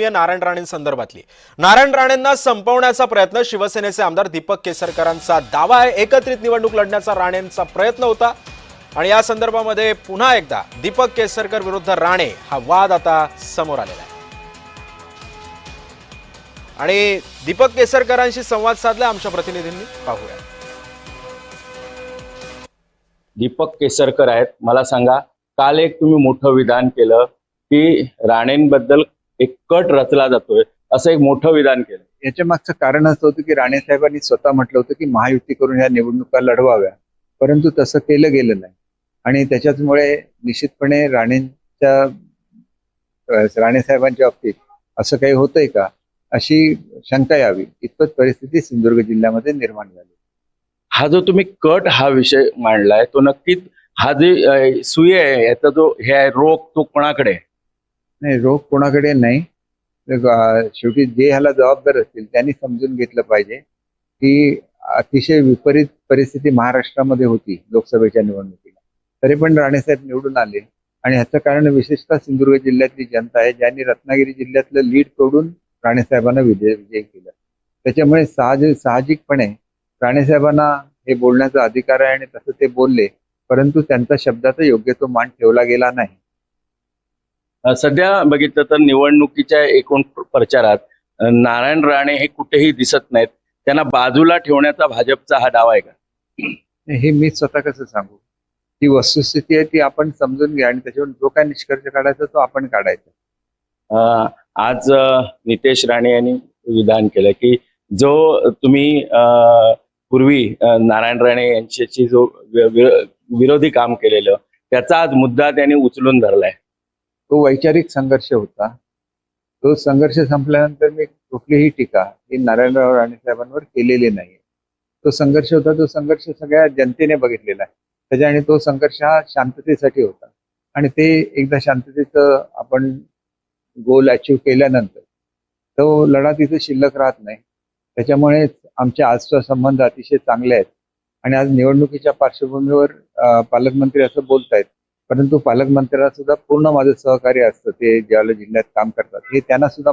नारायण राणेंसंदर्भातली नारायण राणेंना संपवण्याचा प्रयत्न शिवसेनेचे आमदार दीपक केसरकरांचा दावा आहे। एकत्रित निवडणूक लढण्याचा राणेंचा प्रयत्न होता आणि या संदर्भामध्ये पुन्हा एकदा दीपक केसरकर विरुद्ध राणे हा वाद आता समोर आलेला आहे आणि दीपक केसरकरांशी संवाद साधला आमच्या प्रतिनिधींनी, पाहूया। दीपक केसरकर आहेत, मला सांगा, काल एक तुम्ही मोठं विधान केलं की राणेंबद्दल एक कट रचला जातोय, असं एक मोठं विधान केलं। याच्या मागचं कारण असं होतं की राणे साहेबांनी स्वतः म्हटलं होतं की महायुती करून ह्या निवडणुका लढवाव्या, परंतु तसं केलं गेलं नाही आणि त्याच्यामुळे निश्चितपणे राणे साहेबांच्या बाबतीत असं काही होतंय का अशी शंका यावी इतपत परिस्थिती सिंधुदुर्ग जिल्ह्यामध्ये निर्माण झाली। हा जो तुम्ही कट हा विषय मांडलाय तो नक्कीच हा जे सुई आहे याचा जो हे आहे रोग तो कोणाकडे आहे? नाही, रोग कोणाकडे नाही, शेवटी जे ह्याला जबाबदार असतील त्यांनी समजून घेतलं पाहिजे की अतिशय विपरीत परिस्थिती महाराष्ट्रामध्ये होती लोकसभेच्या निवडणुकीला, तरी पण राणेसाहेब निवडून आले आणि ह्याचं कारण विशेषतः सिंधुदुर्ग जिल्ह्यातली जनता आहे ज्यांनी रत्नागिरी जिल्ह्यातलं लीड तोडून राणेसाहेबांना विजय केलं। त्याच्यामुळे साहजिकपणे राणेसाहेबांना हे बोलण्याचा अधिकार आहे आणि तसं ते बोलले, परंतु त्यांचा शब्दाचा योग्य तो मान ठेवला गेला नाही। सध्या बघितलं तर निवडणुकीच्या एकूण प्रचारात नारायण राणे हे कुठेही दिसत नाहीत, त्यांना बाजूला ठेवण्याचा भाजपचा हा डाव आहे का? हे मी स्वतः कसं सांगू, ती वस्तुस्थिती आहे ती आपण समजून घ्या आणि त्याच्यावर जो काय निष्कर्ष काढायचा तो आपण काढायचा। आज नितेश राणे यांनी विधान केलं की जो तुम्ही पूर्वी नारायण राणे यांच्याशी जो विरोधी काम केलेलं त्याचा आज मुद्दा त्यांनी उचलून धरलाय। तो वैचारिक संघर्ष होता, तो संघर्ष संपल्यानंतर मी कुठलीही टीका ही नारायणराव राणे साहेबांवर केलेली नाही। तो संघर्ष होता, तो संघर्ष सगळ्या जनतेने बघितलेला आहे त्याच्या आणि तो संघर्ष हा शांततेसाठी होता आणि ते एकदा शांततेचं आपण गोल अचीव केल्यानंतर तो लढा तिथे शिल्लक राहत नाही। त्याच्यामुळे आमचे आजचे संबंध अतिशय चांगले आहेत आणि आज निवडणुकीच्या पार्श्वभूमीवर पालकमंत्री असं बोलतायत, परंतु पालकमंत्र्यांना सुद्धा पूर्ण माझं सहकार्य असतं, ते ज्यावेळेला जिल्ह्यात काम करतात हे त्यांना सुद्धा